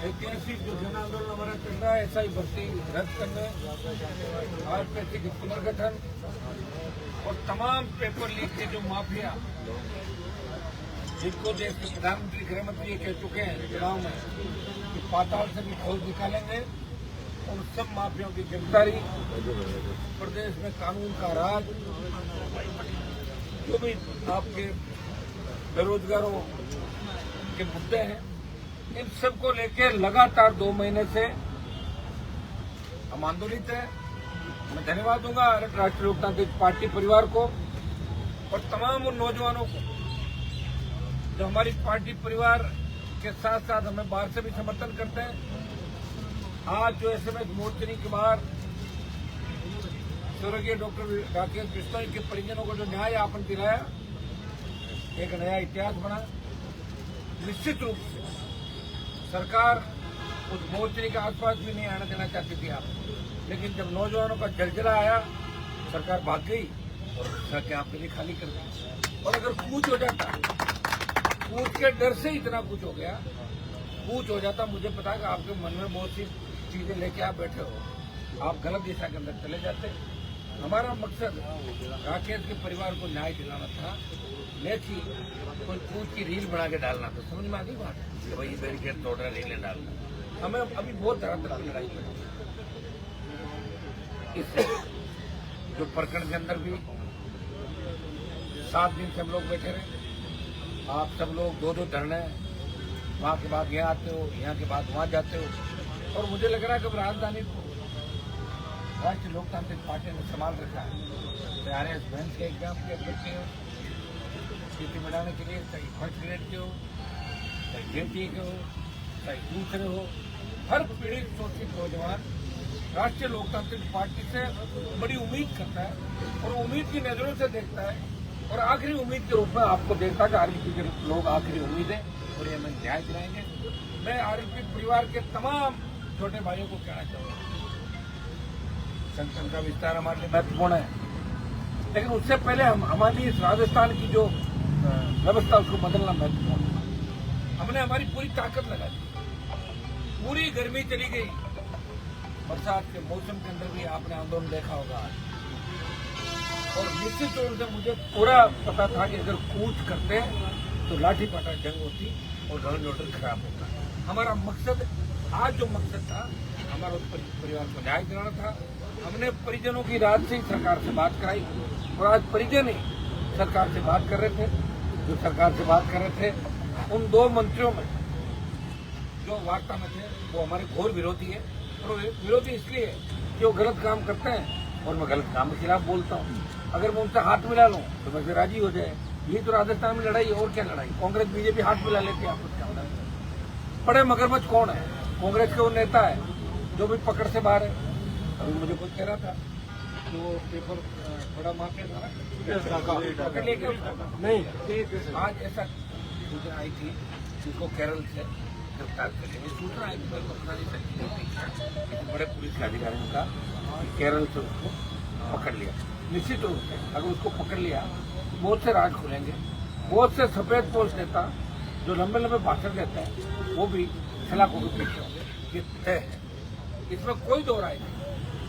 ऐतिहासिक जो जन आंदोलन हमारा चल रहा है, ऐसा ही भर्ती रद्द करने, आरपीएससी के पुनर्गठन और तमाम पेपर लीक के जो माफिया, जिनको देश के प्रधानमंत्री गृह मंत्री कह चुके हैं चुनाव में कि पाताल से भी खोज निकालेंगे, उन सब माफियाओं की गिरफ्तारी, प्रदेश में कानून का राज, जो भी आपके बेरोजगारों के मुद्दे हैं, इन सब को लेकर लगातार 2 महीने से हम आंदोलित हैं। मैं धन्यवाद दूंगा राष्ट्रीय लोकतांत्रिक पार्टी परिवार को और तमाम उन नौजवानों को जो हमारी पार्टी परिवार के साथ साथ हमें बाहर से भी समर्थन करते हैं। आज जो एसएमएस मोर्चरी के बाहर स्वर्गीय डॉक्टर राकेश बिश्नोई के परिजनों को जो न्याय आपन दिलाया, एक नया इतिहास बना। निश्चित रूप से सरकार उस मोर्चरी के आसपास भी नहीं आने देना चाहती थी आप, लेकिन जब नौजवानों का जलजला आया, सरकार भाग गई और सड़कें आपके लिए खाली कर दी। और अगर कूच हो जाता, कूच के डर से इतना कुछ हो गया, कूच हो जाता, मुझे पता है कि आपके मन में बहुत सी चीजें लेके आप बैठे हो, आप गलत दिशा के अंदर चले जाते। हमारा मकसद राकेश के परिवार को न्याय दिलाना था, न कि कोई कूच की रील बना के डालना था। समझ में आ गई बात कि भाई बैरिकेड तोड़ रहा, रीलें डालना। हमें अभी बहुत धरातल की लड़ाई पड़ी। इस जो प्रकरण के अंदर भी 7 दिन से हम लोग बैठे रहे, आप सब लोग 2-2 धरने, वहां के बाद यहाँ आते हो, यहाँ के बाद वहां जाते हो, और मुझे लग रहा है कि राजधानी को राष्ट्रीय लोकतांत्रिक पार्टी ने संभाल रखा है। आरएस बैंक के एग्जाम के अभ्यर्थी हो, स्थिति बनाने के लिए चाहे फर्स्ट ग्रेड के हो, चाहे जेपी के हो, चाहे दूसरे हो, हर पीड़ित शोषित नौजवान राष्ट्रीय लोकतांत्रिक पार्टी से बड़ी उम्मीद करता है और उम्मीद की नजरों से देखता है और आखिरी उम्मीद के रूप में आपको देखता है कि आरएलपी के लोग आखिरी उम्मीद है और ये हमें न्याय दिलाएंगे। मैं आरएलपी परिवार के तमाम छोटे भाइयों को कहना चाहूंगा, संगठन का विस्तार हमारे लिए महत्वपूर्ण है, लेकिन उससे पहले हमारी इस राजस्थान की जो व्यवस्था उसको बदलना महत्वपूर्ण है। हमने हमारी पूरी ताकत लगा दी, पूरी गर्मी चली गई, बरसात के मौसम के अंदर भी आपने आंदोलन देखा होगा। और निश्चित तौर से मुझे पूरा पता था कि अगर कूच करते तो लाठी पाटा जंग होती और लॉ एंड ऑर्डर खराब होता। हमारा मकसद, आज जो मकसद था, हमारा उस परिवार को न्याय दिलाना था। हमने परिजनों की रात से ही सरकार से बात कराई और आज परिजन ही सरकार से बात कर रहे थे। जो सरकार से बात कर रहे थे, उन 2 मंत्रियों में जो वार्ता में थे वो हमारे घोर विरोधी है। और विरोधी इसलिए कि वो गलत काम करते हैं और मैं गलत काम के खिलाफ बोलता हूँ। अगर मैं उनसे हाथ मिला लूँ तो वैसे राजी हो जाए। यही तो राजस्थान में लड़ाई, और क्या लड़ाई। कांग्रेस बीजेपी हाथ मिला लेती है आपस के अंदर। बड़े मगरमच्छ कौन है? कांग्रेस के वो नेता है जो भी पकड़ से बाहर है। अभी मुझे कुछ कह रहा था कि वो पेपर बड़ा माफिया था, पकड़ लिया क्या नहीं। आज ऐसा सूचना आई थी जिसको केरल से गिरफ्तार कर लिया। सूचना आई थी, मेरे को पता नहीं सकती, बड़े पुलिस के अधिकारियों का केरल से उसको पकड़ लिया। निश्चित रूप से अगर उसको पकड़ लिया, बहुत से राज खुलेंगे, बहुत से सफेद पोष नेता जो लंबे लंबे भाषण देते हैं वो भी सलाखों के पीछे होंगे। ये तय है, इसमें कोई दो राय नहीं।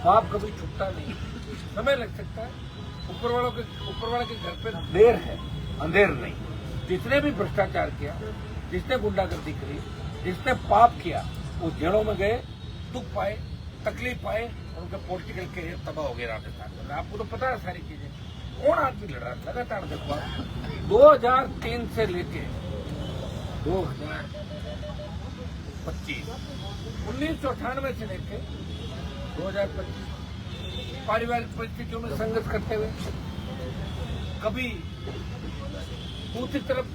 बाप कभी छुपता नहीं, समय लग सकता है। ऊपर वाले के घर पे देर है, अंधेर नहीं। जिसने भी भ्रष्टाचार किया, जिसने गुंडागर्दी करी, जिसने पाप किया, वो जेलों में गए, दुख पाए, तकलीफ पाए और उनका पॉलिटिकल करियर तबाह हो गया राजस्थान में। आपको तो पता है सारी चीजें। कौन आदमी लड़ रहा है लगातार? देखो 2003 से लेके 2025, 1998 से लेके 2025 पारिवारिक परिस्थितियों में संघर्ष करते हुए कभी दूसरी तरफ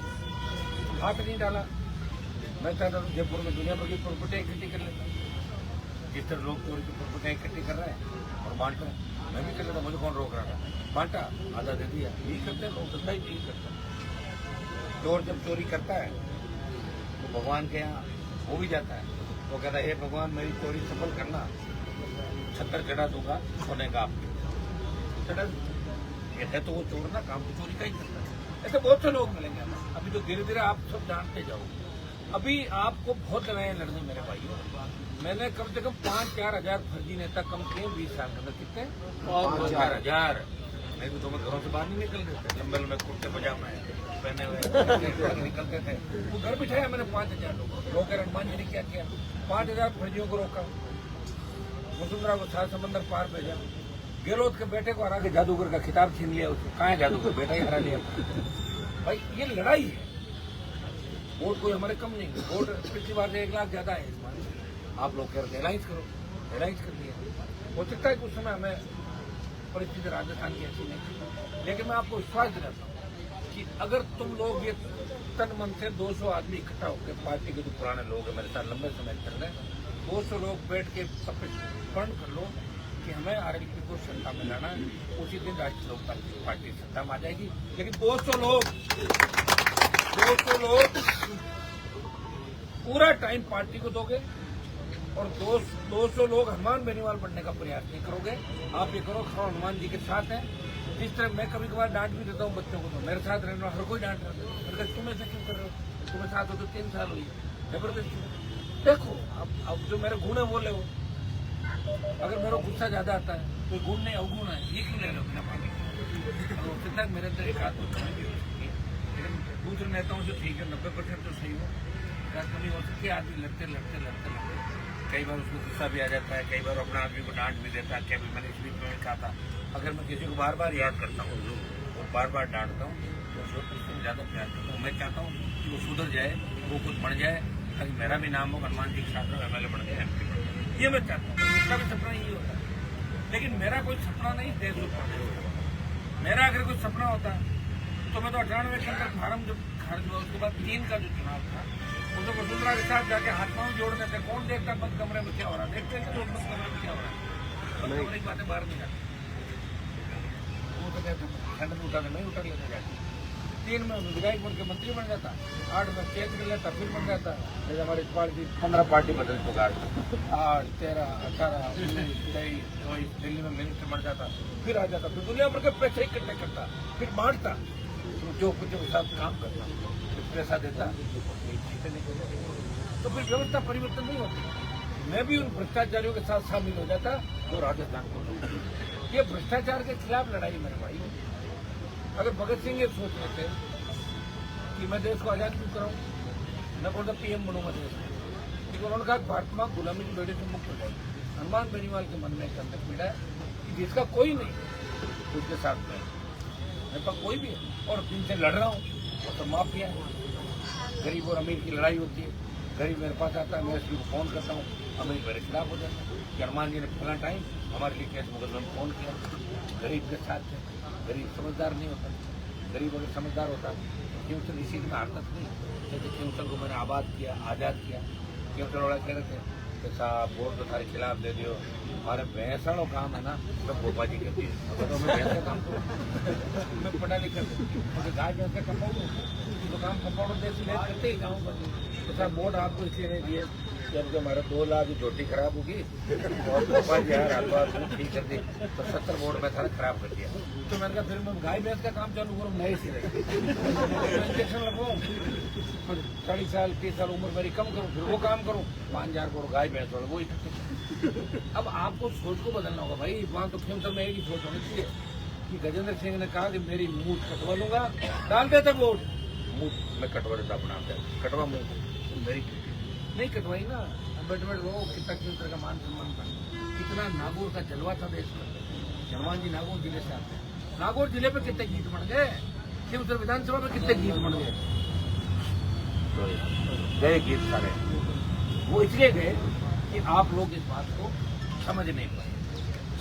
हाथ नहीं डाला। मैं चाहता हूँ जयपुर में दुनिया भर की प्रॉपर्टियां इकट्ठी कर लेता। जिस तरह लोग चोरी की प्रॉपर्टियां इकट्ठी कर रहे हैं और बांट रहे हैं, मैं भी कर लेता। मुझे कौन रोक रहा था? बांटा, आधा दे दिया। यही करते हैं लोग, धंधा ही नहीं करता। चोर जब चोरी करता है तो भगवान के यहाँ हो भी जाता है। वो कहता है, हे भगवान मेरी चोरी सफल करना, 76 चढ़ा दूंगा सोने का आपके। चढ़ा ये है तो वो चोर ना काम तो चोरी का ही करता है। ऐसे बहुत से लोग मिलेंगे हमें। अभी तो धीरे धीरे आप सब जानते जाओ। अभी आपको बहुत नए लड़ने मेरे भाइयों। मैंने कम से कम 5-4 हजार फर्जी नेता कम किए 20 साल के अंदर। कितने? 5-4 हजार। नहीं तो मैं घरों से बाहर नहीं निकल रहे थे, लंबे लंबे कुर्ते पजामा पहने हुए निकलते थे। वो घर बिठाया मैंने 5,000 लोगों को। रोके हनुमान जी ने क्या किया? 5,000 फर्जियों को रोका। वसुंधरा को 7 समंदर पार भेजा। गहलोत के बेटे को हरा के जादूगर का खिताब छीन लिया उसको। कहाँ है जादूगर? बेटा ही हरा लिया। भाई ये लड़ाई है। वोट कोई हमारे कम नहीं है। वोट पिछली बार से 1 लाख ज्यादा है इस बार। आप लोग कह रहे एलाइंस करो, एलाइंस कर दिया। हो सकता है कि उस समय हमें परिस्थिति राजस्थान की ऐसी नहीं थी, लेकिन मैं आपको विश्वास दिलाता हूँ कि अगर तुम लोग ये तन मन से 200 आदमी इकट्ठा होकर, पार्टी के जो पुराने लोग हैं मेरे साथ लंबे समय चल रहे हैं, 200 लोग बैठ के सब फंड कर लो कि हमें आरएलपी को सत्ता में लाना, उसी दिन राष्ट्रीय लोकतांत्रिक पार्टी सत्ता में आ जाएगी। लेकिन 200 लोग पूरा टाइम पार्टी को दोगे और 200 लोग हनुमान बेनीवाल बनने का प्रयास नहीं करोगे। आप ये करो, खड़ो हनुमान जी के साथ हैं। जिस तरह मैं कभी कभार डांट भी देता हूँ बच्चों को, तो मेरे साथ रहने वाला हर कोई डांट रहा है। तुम ऐसे क्यों कर रहे हो? तुम्हें साथ हो तो 3 साल हुई, जबरदस्ती। देखो अब जो मेरे गुण है वो ले। अगर मेरा गुस्सा ज्यादा आता है तो गुण नहीं अवगुण है, ये क्यों ले लो बिना पानी? कितना मेरे अंदर एक आध लेकिन दूसरे नेताओं से ठीक है, 90% तो सही हो। कमी हो सकती है। आदमी लड़ते कई बार उसको गुस्सा भी आ जाता है, कई बार अपना आदमी को डांट भी देता है। क्या भी मैंने इस बीच में कहा था, अगर मैं किसी को बार बार याद करता हूँ और बार बार डांटता हूँ तो उसको ज्यादा प्यार करता हूँ। मैं चाहता हूँ कि वो सुधर जाए, वो खुद बढ़ जाए, ताकि मेरा भी नाम हो, हनुमान जी के साथ MLA बन गया, MP बन गया। ये मैं चाहता हूँ। उसका भी सपना यही होता है। लेकिन मेरा कोई सपना नहीं देश को। मेरा अगर कोई सपना होता तो मैं तो 98 के अंदर फार्म जब खारिज हुआ उसके बाद 3 का जो चुनाव था, उसे वसुंधरा के साथ जाके हाथ पांव जोड़ने थे। कौन देखता बंद कमरे में क्या हो रहा? देखते थे लोग बंद कमरे में क्या हो रहा है। बंद कमरे की बातें बाहर नहीं जाती। वो तो कहते हैंडल उठाने में उठा लेने जाती। 3 में विधायक बन के मंत्री बन जाता, 8 में चेंज कर लेता, फिर बन जाता। जैसे हमारी पार्टी 15 पार्टी बदल चुका है। 8, 13, 18, 19, 23, 24 दिल्ली में मिनिस्टर बन जाता, फिर आ जाता, फिर दुनिया भर के पैसे इकट्ठे करता, फिर बांटता, जो कुछ साथ काम करता, फिर पैसा देता, तो फिर व्यवस्था परिवर्तन नहीं होती। मैं भी उन भ्रष्टाचारियों के साथ शामिल हो जाता जो राजस्थान को। ये भ्रष्टाचार के खिलाफ लड़ाई मेरे भाई। अगर भगत सिंह ये सोच रहे थे कि मैं देश को आजाद क्यों कराऊं, मैं बोलता PM बनूंगा देश में, लेकिन उन्होंने कहा भारत मां गुलामी की बेड़े से मुक्त हो जाएगी। हनुमान बेनीवाल के मन में एक अंदर पीड़ा है कि जिसका कोई नहीं उसके साथ में मेरे पास कोई भी है और जिनसे लड़ रहा हूँ वो तो माफिया है। गरीब और अमीर की लड़ाई होती है। गरीब मेरे पास आता है, मैं उसको फोन करता हूँ, अमीर मेरे खिलाफ हो जाता है कि हनुमान जी ने फला टाइम हमारे लिए केस मुकदमे में फोन किया। गरीब के साथ है। गरीब समझदार नहीं होता। गरीब अगर समझदार होता तो केवल इसी में हारता नहीं। जैसे केवल को मैंने आबाद किया, आज़ाद किया। केवल वाला कह रहे थे कि साहब वोट तो सारे खिलाफ दे दियो, हमारे भैंसाड़ो काम है ना तो भोपा जी कहती है तो मैं भैंस का काम करूँ, मैं पढ़ा लिखा मुझे गाय भैंस का कंपाउंड तो काम कंपाउंडर देश ले करते ही गाँव पर। तो साहब वोट आपको इसलिए नहीं दिए जब हमारा 2 लाख की झोटी खराब होगी और भोपा जी यार हाथ ठीक कर दी तो 70 वोट में सारा खराब कर दिया। तो मैंने कहा फिर मैं गाय भैंस का काम चालू करूँ, नए सिरे इंजेक्शन लगवाऊँ, फिर 40 साल 30 साल उम्र मेरी कम करूँ, फिर वो काम करूँ, 5,000 करोड़ गाय भैंस वाला वो इकट्ठे। अब आपको सोच को बदलना होगा भाई। वहाँ तो खेमसर में एक ही सोच होनी चाहिए कि गजेंद्र सिंह ने कहा कि मेरी मूठ कटवा लूंगा, डाल देते वोट, मूठ में कटवा देता अपना कटवा मूठ, मेरी नहीं कटवाई ना। बैठ वो कितना केंद्र का मान सम्मान था, कितना नागौर का जलवा था देश में। हनुमान जी नागौर जिले से आते हैं। नागौर जिले पे कितने गीत बन गए, शिवसर विधानसभा में कितने गीत बन गए, गए गीत सारे। वो इसलिए गए कि आप लोग इस बात को समझ नहीं पाए,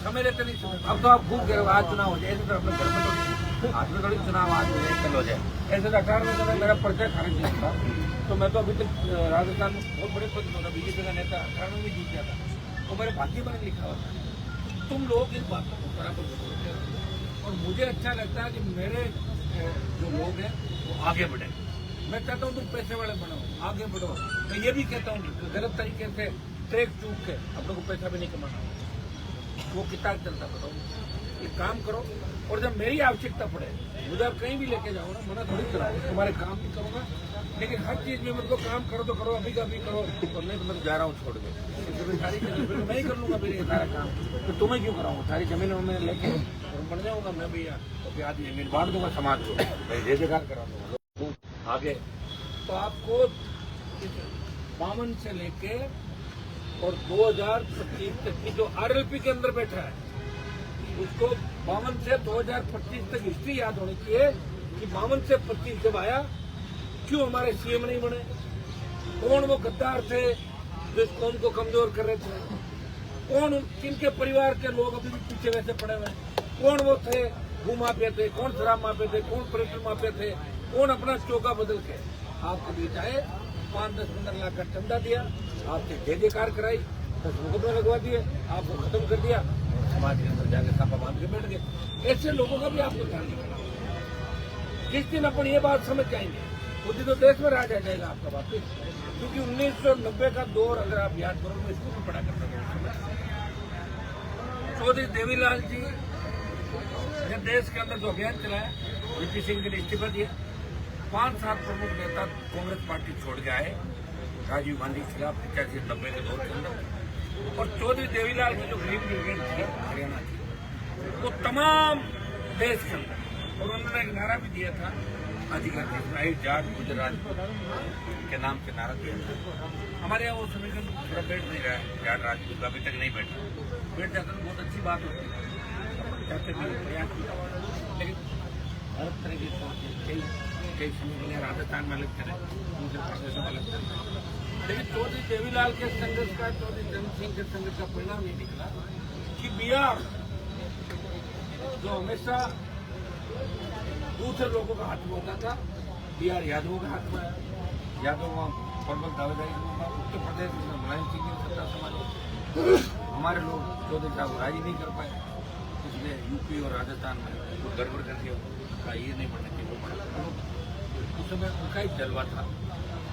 समझ लेते नहीं समझ। अब तो आप खूब कह रहे हो आज चुनाव हो जाए, तो अपने घर में आज में थोड़ी चुनाव आज हो जाए कल हो जाए। ऐसे तो 18वें समय मेरा परिचय खारिज नहीं था, तो मैं तो अभी तक राजस्थान में बहुत बड़े पद में था, बीजेपी का नेता 18 में जीत गया था, तो मेरे भाग्य में लिखा हुआ था। तुम लोग इस बात को बराबर सोचते हो और मुझे अच्छा लगता है कि मेरे जो लोग हैं वो आगे बढ़े। मैं कहता हूँ तुम पैसे वाले बनो, आगे बढ़ो। मैं ये भी कहता हूँ कि गलत तरीके से ट्रैक चूक के अपने को पैसा भी नहीं कमाना, वो कितना चलता बताओ। एक काम करो, और जब मेरी आवश्यकता पड़े मुझे आप कहीं भी लेके जाओ ना, मना थोड़ी कराओ, तुम्हारे काम भी करूंगा, लेकिन हर चीज में मतलब काम करो तो करो, अभी का अभी करो, और नहीं तो मैं जा रहा हूँ छोड़ के सारी चीजें मैं ही कर लूंगा, मेरे सारा काम तो तुम्हें क्यों कराऊंगा, सारी जमीन में लेके बन जाऊंगा मैं भी, तो आधी जमीन बांट दूंगा समाज को, मैं ये जगह करा दूंगा आगे। तो आपको 52 से लेके और 2025 तक की जो RLP के अंदर बैठा है उसको 52 से 2025 तक हिस्ट्री याद होनी चाहिए कि 52 से 25 जब आया क्यों हमारे CM नहीं बने, कौन वो गद्दार थे जो इस कौम को कमजोर कर रहे थे, कौन किनके परिवार के लोग अभी भी पीछे वैसे पड़े हुए, कौन वो थे भूमाफिया थे, कौन शराब माफिया थे, कौन पर्यटन माफिया थे, कौन अपना चौका बदल के आपके बीच आए, 5-10-15 लाख का चंदा दिया, आपसे जय जयकार कराई, 10 मुकदमे लगवा दिए, आपको खत्म कर दिया, समाज के अंदर जाकर सापा बांध के बैठ गए। ऐसे लोगों का भी आपको ध्यान रखना। जिस दिन अपन ये बात समझ जाएंगे उस दिन तो देश में राज आ जाएगा आपका वापिस, क्योंकि 1990 का दौर अगर आप याद करो मैं इसको भी पढ़ा करता था। चौधरी देवीलाल जी ने देश के अंदर जो अभियान चलाया, VP सिंह के लिए इस्तीफा दिया, 5-7 प्रमुख नेता कांग्रेस पार्टी छोड़ के आए राजीव गांधी के खिलाफ 85-90 के दौर के अंदर, और चौधरी देवीलाल की जो गरीब ब्रिगेड थी हरियाणा की, वो तमाम देश के अंदर, और उन्होंने एक नारा भी दिया था अधिकारी जाट गुजरात के नाम से नारा दिया था। हमारे यहाँ वो समीकरण थोड़ा बैठ नहीं रहा है, जाट राजपूत अभी तक नहीं बैठा, बैठ जाता तो बहुत अच्छी बात होती है, लेकिन हर तरह की सोच कई समय राजस्थान में अलग करें, दूसरे प्रदेशों में अलग करें, लेकिन चौधरी देवीलाल के संघर्ष का, चौधरी चरण सिंह के संघर्ष का परिणाम ये निकला कि बिहार जो हमेशा दूसरे लोगों का हाथ में होता था, बिहार यादवों के हाथ में आया, यादव वहाँ फॉर्मल दावेदारी, उत्तर प्रदेश में मुलायम सिंह की सत्ता संभाली, हमारे लोग चौधरी साहब राजी नहीं कर पाए, इसलिए यूपी और राजस्थान में वो गड़बड़ करके ये नहीं बढ़ने चाहिए, वो बढ़ा, उस समय उनका ही जलवा था,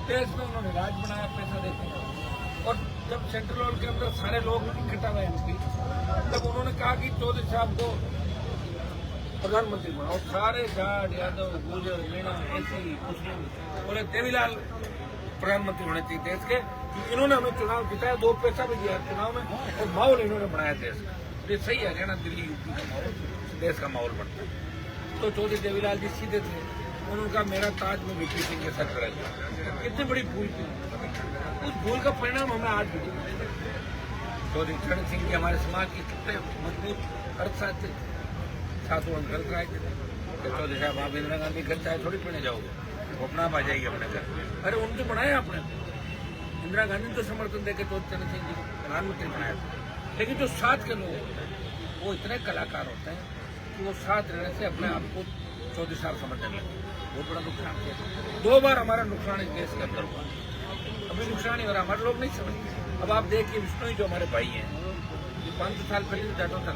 देश में उन्होंने राज बनाया पैसा देके, और जब सेंट्रल हॉल के अंदर सारे लोग इकट्ठा हुए MP, तब उन्होंने कहा कि चौधरी साहब को प्रधानमंत्री बना, और सारे जाट यादव गुजर मीणा SC मुस्लिम बोले देवीलाल प्रधानमंत्री होने चाहिए देश के, क्योंकि इन्होंने हमें चुनाव जिताया, 2 पैसा भी दिया चुनाव में, और माहौल इन्होंने बनाया देश का, ये सही है, हरियाणा दिल्ली यूपी का माहौल देश का माहौल बनता है। तो चौधरी देवीलाल जी सीधे थे, उन्होंने कहा मेरा ताज में VP सिंह के साथ रह गया, कितनी बड़ी भूल थी, उस भूल का परिणाम हमें आज भी चौधरी चरण सिंह जी हमारे समाज के कितने मजबूत अर्थशास्त्री साधु अंकल कराए थे, चौधरी साहब आप इंदिरा गांधी घर चाहे थोड़ी पीने जाओगे, वो अपना आ जाएगी अपने घर, अरे उनसे बनाया आपने, इंदिरा गांधी तो समर्थन देकर चौधरी चरण सिंह जी को प्रधानमंत्री बनाया था, लेकिन जो साथ के लोग वो इतने कलाकार होते हैं कि वो साथ रहने से अपने आप को चौधरी साहब समझने लगे, बहुत बड़ा नुकसान किया, 2 बार हमारा नुकसान इस देश के अंदर हुआ, अभी नुकसान ही हो रहा, हमारे लोग नहीं समझते। अब आप देखिए विष्णु जो हमारे भाई हैं, 500 साल पहले जाटों था,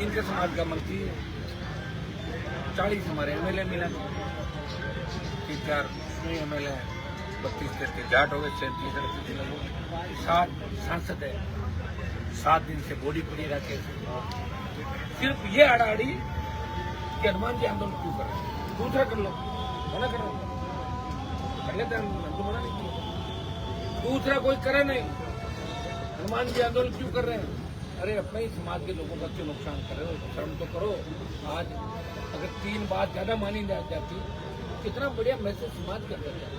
इनके समाज का मंत्री है, 40 हमारे MLA मिला, 3-4 MLA, 32-33 जाट हो गए, 37-38 लोग, 7 सांसद है, 7 दिन से बॉडी पड़ी रखे, सिर्फ ये अड़ाड़ी कि हनुमान जी आंदोलन क्यों कर रहे हैं, दूसरा कर लो, मना कर पहले तो मना नहीं किया, दूसरा कोई करे नहीं, हनुमान जी आंदोलन क्यों कर रहे हैं, अरे अपने ही समाज के लोगों का क्यों नुकसान कर रहे हो, शर्म तो करो। आज अगर 3 बात ज्यादा मानी जाती, कितना बढ़िया मैसेज समाज कर देता है,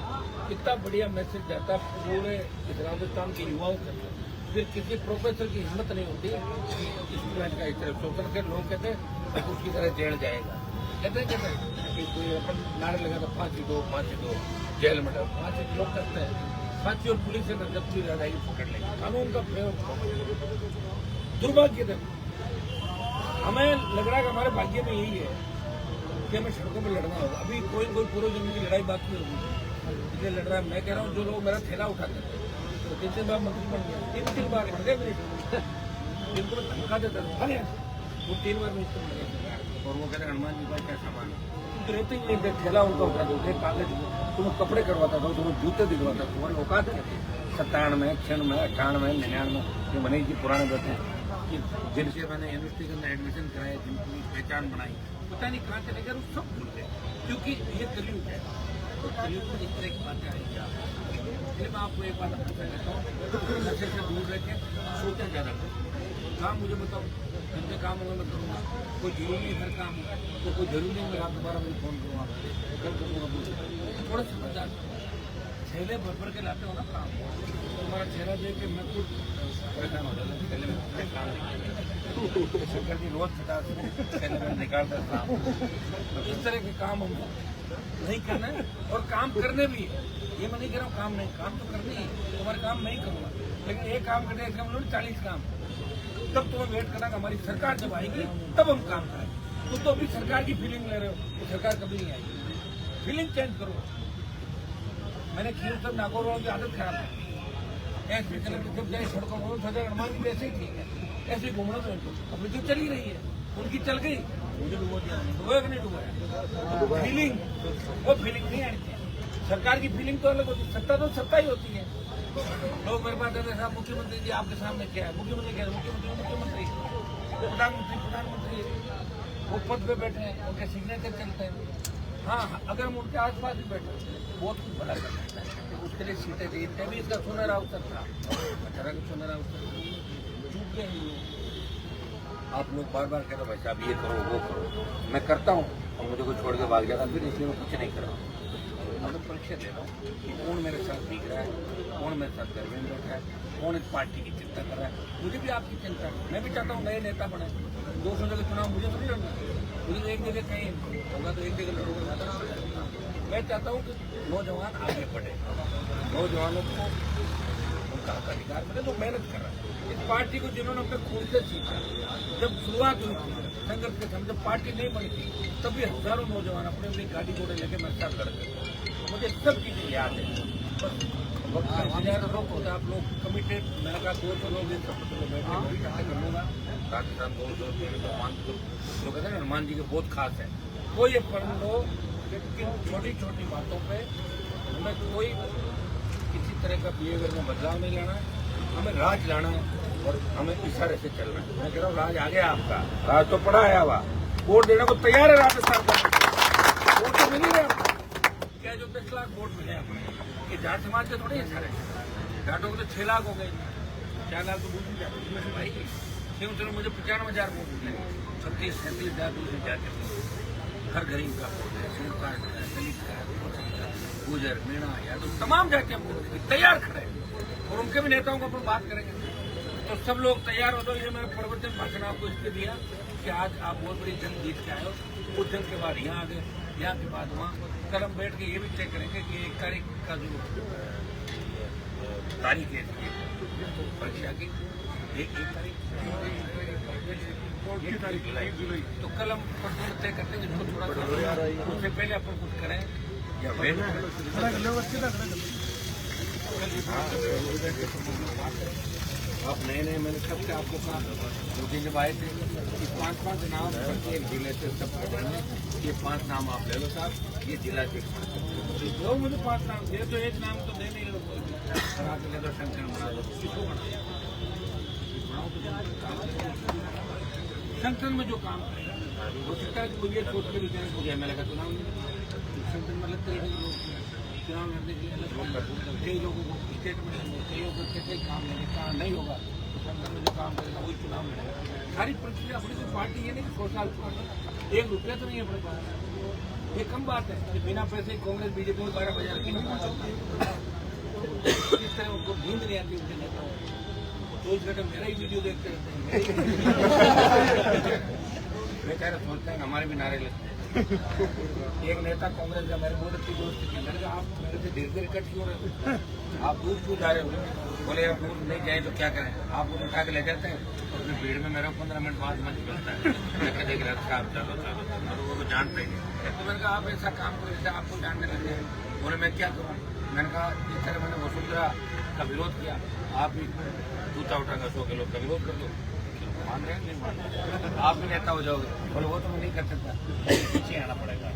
कितना बढ़िया मैसेज जाता पूरे राजस्थान के युवाओं के अंदर, फिर किसी प्रोफेसर की हिम्मत नहीं होती स्टूडेंट का इस तरह सोचकर के लोग कहते हैं उसकी तरह जेल जाएगा, कहते कि कोई अपन नारे लगा तो फांसी दो जेल में डालो, फांसी लोग करते हैं, फांसी और पुलिस से जब भी लड़ाई पकड़ लेंगे, कानून का प्रयोग दुर्भाग्य है। हमें लग रहा है कि हमारे भाग्य में यही है कि हमें सड़कों पर लड़ना होगा, अभी कोई पूर्व जन्म की लड़ाई बाकी होगी, इसलिए लड़ रहा है। मैं कह रहा हूँ जो लोग मेरा थैला उठाते थे तो 3 बार मंत्री बन गया, 3 बार जिनको मैं धमका देता था वो 3 बार मिनिस्टर बन गया, और वो कहते हनुमान जी का क्या सामान तो रहते ही नहीं, थैला उनका उठा दो, कागज तुम्हें कपड़े करवाता था, तुम्हें जूते दिलवाता था, तुम्हारी औकात क्या थी 97, 96, 98, 99, ये मनीष जी पुराने बैठे जिनसे मैंने यूनिवर्सिटी के अंदर एडमिशन कराया, जिनकी पहचान बनाई, पता नहीं कहाँ चले गए, सब भूल गए, क्योंकि ये कलयुग है। तो कलयुग में इस तरह की बातें आएंगी। इसलिए मैं आपको एक बात अपना कहता हूँ, नशे से दूर रह के सोचें ज़्यादा करो। काम मुझे बताओ, घर के काम होगा मैं करूँगा, कोई जरूरी घर काम हो तो कोई जरूरी नहीं मैं रात दोबारा मुझे फ़ोन करूँगा, कल करूँगा। थोड़ा समझदार छेले भर भर के लाते हो ना काम, तुम्हारा चेहरा देख के मैं खुद परेशान हो जाता। शंकर जी रोज 50 छेले में निकालता काम। तो इस तरह के काम हम नहीं करना है, और काम करने भी है। ये मैं नहीं कह रहा हूँ काम नहीं, काम तो करने ही, तुम्हारे काम मैं ही करूँगा, लेकिन एक काम करने का हम लोग 40 काम, तब तुम्हें वेट करना कि हमारी सरकार जब आएगी तब हम काम करें। तुम तो अभी सरकार की फीलिंग ले रहे हो, तो सरकार कभी नहीं आएगी। फीलिंग चेंज करो। मैंने खीर सब नागौर वालों की आदत खराब है, ऐसे जब जाए सड़कों में सजा हनुमान जी ऐसे ही ठीक है, ऐसे ही घूमना तो इनको अपनी जो चली रही है उनकी चल गई, मुझे डुबो दिया, डुबोया कि नहीं डुबोया। फीलिंग, वो फीलिंग नहीं आनी चाहिए। सरकार की फीलिंग तो अलग होती है, सत्ता तो सत्ता ही होती है। लोग मेरे पास कहते हैं मुख्यमंत्री जी आपके सामने क्या है, मुख्यमंत्री क्या है, मुख्यमंत्री प्रधानमंत्री वो पद पे बैठे हैं, उनके सिग्नेचर चलते हैं। हाँ, अगर हम उनके आसपास भी बैठे बहुत कुछ भला कर सकता है, उसके लिए सीटें दी। भी इसका सुनहरा अवसर था, अठारह का सुनहरा अवसर चूक गए। आप लोग बार बार कहते भाई साहब ये करो वो करो, मैं करता हूँ और मुझे कोई छोड़ के भाग जाता, फिर इसलिए मैं कुछ नहीं कर रहा हूँ। अब मैं परीक्षा दे रहा हूँ कि कौन मेरे साथ दिख रहा है, कौन मेरे साथ घर में बैठा है, कौन इस पार्टी की चिंता कर रहा है। मुझे भी आपकी चिंता है, मैं भी चाहता हूँ नए नेता बने। 200 जगह चुनाव मुझे तो नहीं लड़ना, मुझे तो एक जगह कहीं होगा तो एक जगह लड़ूंगा। मैं चाहता हूँ कि नौजवान आगे बढ़े, नौजवानों को उनका अधिकार मिले, तो मेहनत कर रहा है। इस पार्टी को जिन्होंने अपने खून से सीखा, जब शुरुआत हुई थी संघर्ष के समय, जब पार्टी नहीं बनी थी, तभी हजारों नौजवान अपने अपनी गाड़ी घोड़े लेके मेरे साथ लड़ते थे। मुझे सब चीजें याद है। बस वक्त का इंतजार होता, आप लोग कमिटेड। मैंने कहा 200 लोग बैठे कर लूँगा, पाकिस्तान 200 500 जो कहते हैं हनुमान जी के बहुत खास है। वो ये पढ़ लो कि छोटी छोटी बातों पे हमें कोई किसी तरह का बिहेवियर में बदलाव नहीं लाना है, हमें राज लाना है और हमें इशारे से चलना है। मैं कह रहा हूँ राज आ गया आपका, राज तो पड़ा है, आवा वोट देने को तैयार है राजस्थान का, वोट तो मिल ही रहे आपको। क्या जो 10 लाख वोट मिले हमें, ये जाट समाज के थोड़े इशारे, जाटों को तो 6 लाख हो गए, 4 लाख तो दूसरी जाटों में भाई क्यों। चलो मुझे 95,000 वोट मिले, 36-37,000 दूसरी जाते हर गरीब का वोट है, सूखा है, दलित है, गुजर मीणा या तो तमाम जातियां तैयार खड़े हैं, और उनके भी नेताओं को अपन बात करेंगे। तो सब लोग तैयार हो। तो ये मैंने प्रवचन भाषण आपको इसलिए दिया कि आज आप बहुत बड़ी जंग जीत के आए हो, उस जंग के बाद यहाँ आ गए, यहाँ के बाद वहाँ। कल हम बैठ के ये भी तय करेंगे कि 1 तारीख का जो तारीख है परीक्षा की, 1 तारीख जुलाई, तो कल हम तय करते हैं जिसको थोड़ा उससे पहले अपन कुछ करें या वेट आप नए मैंने सबसे आपको कहा, मुझे जब आए थे कि 5-5 नाम एक जिले से सब करेंगे, ये 5 नाम आप ले लो साहब, ये जिला के लोग मुझे 5 नाम दे, तो एक नाम तो दे नहीं लो, तो शंकर बना लो, किसको बना संगठन में जो काम करेगा हो सकता है कि मुझे सोच के विचार हो गया, मैंने कहा चुनाव संगठन में अलग तरीके के लोग चुनाव लड़ने के लिए अलग कई लोगों को स्टेट में कई लोगों को कैसे काम लेंगे, कहाँ नहीं होगा तो संगठन में जो काम करेगा वही चुनाव लड़ेगा। सारी प्रक्रिया अपनी कोई पार्टी ये नहीं कि 100 साल पुरानी, 1 रुपया तो नहीं है अपने पास, ये कम बात है कि बिना पैसे कांग्रेस बीजेपी में 12,000 की इस तरह उनको नींद नहीं आती उनके नेताओं को, 24 घंटे मेरा ही वीडियो देखते रहते हैं। बेचारे सोचते हैं हमारे भी नारे लगते हैं। एक नेता कांग्रेस का मेरे बहुत अच्छी दोस्त थी, मैंने कहा आप मेरे से धीरे धीरे कट क्यों रहे हो, आप दूर क्यों जा रहे हो? बोले यार दूर नहीं जाए तो क्या करें, आपको उठा के ले जाते हैं, अपनी भीड़ में मेरा 15 मिनट बाद मच मिलता है, मैं देख रहा था आप चलो वो तो जानते ही नहीं। तो मैंने कहा आप ऐसा काम करो जैसे आपको जानने लग जाए। बोले मैं क्या करूँ? मैंने कहा जिस तरह मैंने वसुंधरा का विरोध किया, आप भी जूता उठाकर 100 किलो का विरोध कर दो, मान रहे हैं नहीं मान रहे, आप भी नेता हो जाओगे। बोले वो तो मैं नहीं कर सकता, पीछे आना पड़ेगा,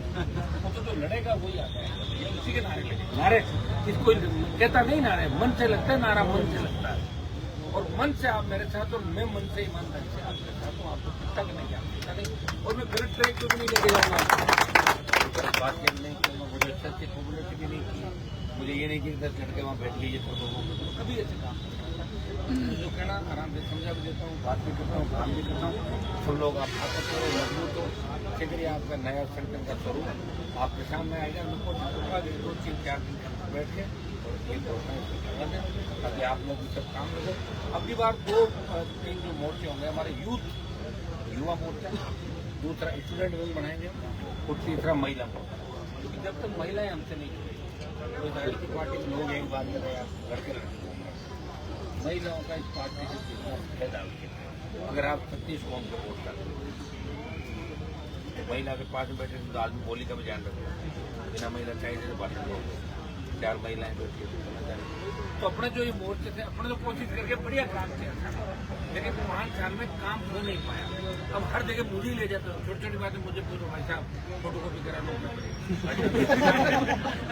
वो तो जो लड़ेगा वही आता है, उसी के नारे लगे। नारे कोई कहता नहीं, नारे मन से लगता है, नारा मन से लगता है। और मन से आप मेरे साथ और मैं मन से ईमानदारी से आपके साथ हूँ। आपको चिंता करने की आवश्यकता नहीं और मैं गलत ट्रैक को भी नहीं लेके जाऊँगा। बात नहीं करूँगा, मुझे अच्छा से पॉपुलरिटी भी नहीं की, मुझे ये नहीं कि 10 घंटे वहाँ बैठ लीजिए तो लोगों को कभी ऐसे काम जो कहना आराम से समझा भी देता हूँ, बात भी करता हूँ, काम भी करता हूँ। सब लोग आप ताकत हो, मजबूत हो, फिक्र आपका नया संगठन का स्वरूप आपके सामने आएगा। मैं कोशिश करूँगा 2-3-4 दिन बैठ के और एक करवा दें ताकि आप लोग सब काम लगे। अगली बार 2-3 जो मोर्चे होंगे हमारे युवा मोर्चा, दूसरा स्टूडेंट विंग बनाएंगे और तीसरा महिला मोर्चा। क्योंकि जब तक महिलाएं हमसे नहीं जुड़ी तो इस पार्टी के लोग एक बार में घर के लड़के महिलाओं का इस पार्टी से कितना फायदा है। अगर आप 36 कौम को वोट करते तो महिला के पास में बैठे तो आदमी बोली का भी ध्यान रखो, बिना महिला चाहिए तो बात 4 महिलाएं बैठी तो अपने जो ये मोर्चे थे अपने तो कोशिश करके बढ़िया काम किया, लेकिन 5 साल में काम हो नहीं पाया। अब हर जगह मुझे ही ले जाते हो, छोटी छोटी बातें मुझे पूछो, भाई साहब फोटो कॉपी करा लो,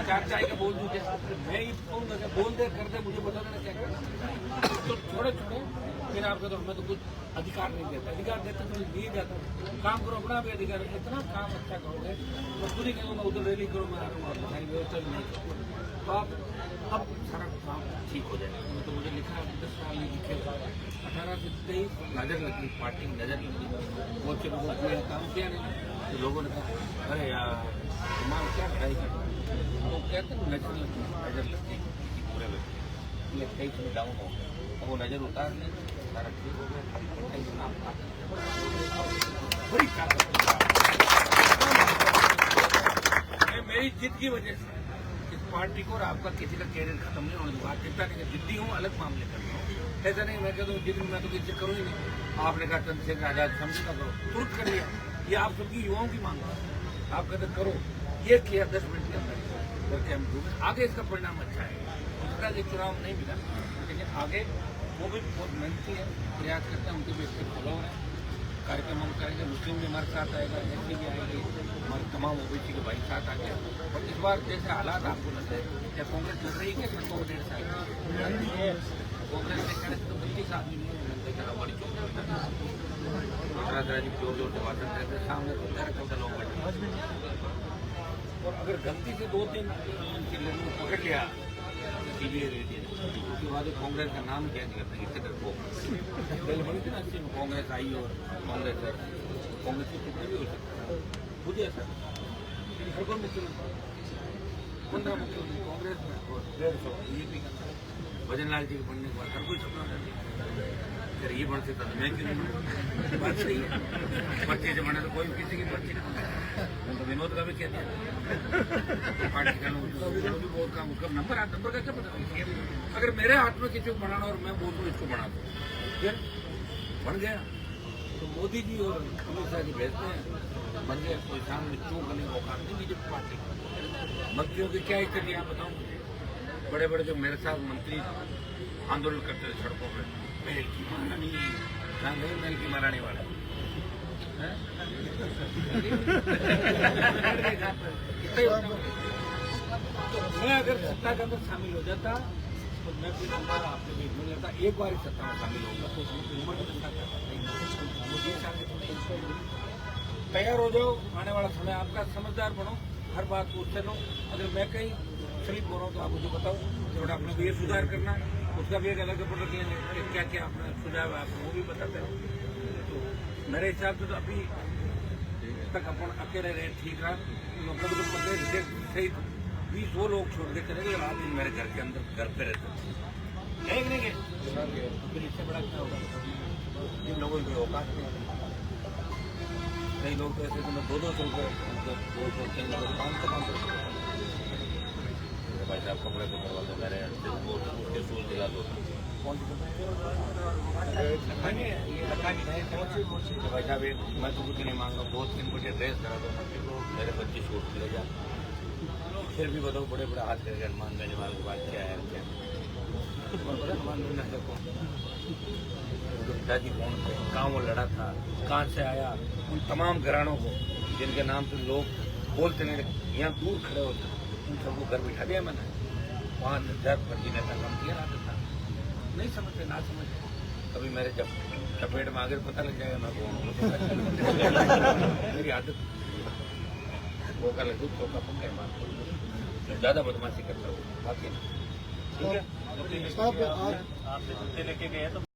4 चाय का बोल दीजिए, मैं ही कहूँगा बोल दे कर दे, मुझे बता देना क्या करना। तो छोड़े फिर आपका तो हमें तो कुछ अधिकार नहीं देता, अधिकार देते तो दिए जाता काम करो, अपना भी अधिकार है। इतना काम अच्छा करोगे तो खुद ही कहूँगा उधर रैली करो, मैं सारी व्यवस्था नहीं करूँ तो आप अब सारा काम ठीक हो जाएगा। तो मुझे लिखा 10 साल में लिखे 18 से 23 नजर लगी, पार्टी की नजर लगी, बहुत से लोगों को काम किया नहीं तो लोगों ने कहा अरे यार तुम्हारा क्या पढ़ाई करते तो कहते हैं नजर लगती पूरे व्यक्ति 23 में डाउन हो गया, वो नजर उतार लें सारा ठीक हो गया। बड़ी ताकत मेरी जिद की वजह से इस पार्टी को और आपका किसी का कैरियर खत्म नहीं होने दूंगा। चिंता नहीं, जिद्दी हूँ, अलग मामले कर रहा हूँ, ऐसा नहीं मैं कहता हूँ जिद मैं तो किसी करूँ ही नहीं। आपने कहा चंद्रशेखर आजाद समझौता करो, तुरंत कर लिया। ये आप सबकी युवाओं की मांग है, आप कहते करो, ये किया 10 मिनट के अंदर करके हम डूबे। आगे इसका परिणाम अच्छा है, उसका एक चुनाव नहीं मिला, लेकिन आगे वो भी बहुत मेहनती है, प्रयास करते हैं, उनके भी इसके फॉलोअर हैं, कार्यक्रम हम करेंगे। मुस्लिम भी हमारे साथ आएगा, एससी भी आएगी, हमारे तमाम ओबीसी के भाई साथ आके। और इस बार जैसे हालात आपको लग रहे हैं, क्या कांग्रेस लग रही है क्या 150 साल कांग्रेस के 40-25 आदमी बड़ी जोर जोर से भाषण देते सामने 13-14 लोग बैठे। और अगर गलती से 2-3 लोगों को पकड़ लिया उसके बाद कांग्रेस का नाम चेंज करते हैं, इससे डरपोक पहले बड़ी थी ना अच्छी कांग्रेस आई और कांग्रेस की कितने भी हो सकता है मुझे ऐसा हर कोई मुख्यमंत्री 15 मुख्यमंत्री कांग्रेस में और 150 बीजेपी का भजनलाल जी के बनने के बाद हर कोई सपना अगर ये बन सकता मैं क्यों नहीं बात सही है। पर्ची से बने तो कोई किसी की पर्ची नहीं, तो विनोद का भी कहते हैं पार्टी का भी बहुत काम, उसका नंबर का क्या पता। अगर मेरे हाथ में किसी को बनाना और मैं बोलूँ इसको बना दो फिर बन गया तो मोदी जी और अमित शाह जी भेजते हैं बन गया। कोई सामने क्यों करने का औकात नहीं बीजेपी पार्टी। मंत्रियों की क्या स्थिति आप बताओ मुझे, बड़े बड़े जो मेरे साथ मंत्री आंदोलन करते थे सड़कों पर, मेल की महारानी वाला तो मैं अगर सत्ता के अंदर शामिल हो जाता तो मैं फिर दोबारा आपके बीच में जाता, एक बार ही सत्ता में शामिल होगा तो उम्र की सत्ता तैयार हो जाओ। आने वाला समय आपका, समझदार बनो, हर बात पूछते लो। अगर मैं कहीं स्लिप हो रहा हूँ तो आप मुझे बताओ, थोड़ा अपने को ये सुधार करना है, उसका भी एक अलग प्रोडक्ट लेंगे कि क्या क्या आपने सुझाव है आपको वो भी बताते रहो। तो मेरे हिसाब से तो अभी तक अपन अकेले रहे ठीक रहा, मतलब तो पता सही 20 लोग छोड़ के चले गए, रात दिन मेरे घर के अंदर घर पे रहते एक नहीं गए, फिर इससे बड़ा क्या होगा। जिन लोगों की औकात नहीं, कई लोग तो ऐसे तो 200 रुपये 500 भाई साहब कपड़े को करवा दो, मेरे उसके सूल दिला दो। कौन भाई साहब मैं तो कुछ नहीं मांग रहा हूँ, 2-3 बजे ड्रेस करा दो, मेरे बच्चे शूट ले जा। फिर भी बताओ बड़े बड़े हाथ करके हनुमान बेनीवाल के बाद क्या है हनुमान बेनीवाल को पिताजी कौन थे, कहाँ वो लड़ा था, कहाँ से आया, उन तमाम घरानों को जिनके नाम से लोग बोलते नहीं, यहाँ दूर खड़े होते उन सबको घर बिठा दिया मैंने। 5,000 फर्जी नेता काम किया था, नहीं समझते ना समझते। कभी मेरे जब चपेट में आगे पता लग जाएगा मैं कौन हूं। मेरी आदत वो का लड्डू तो का पक्का मार ज्यादा बदमाशी करता हूँ बाकी नहीं। ठीक है साहब आज आप लेके गए तो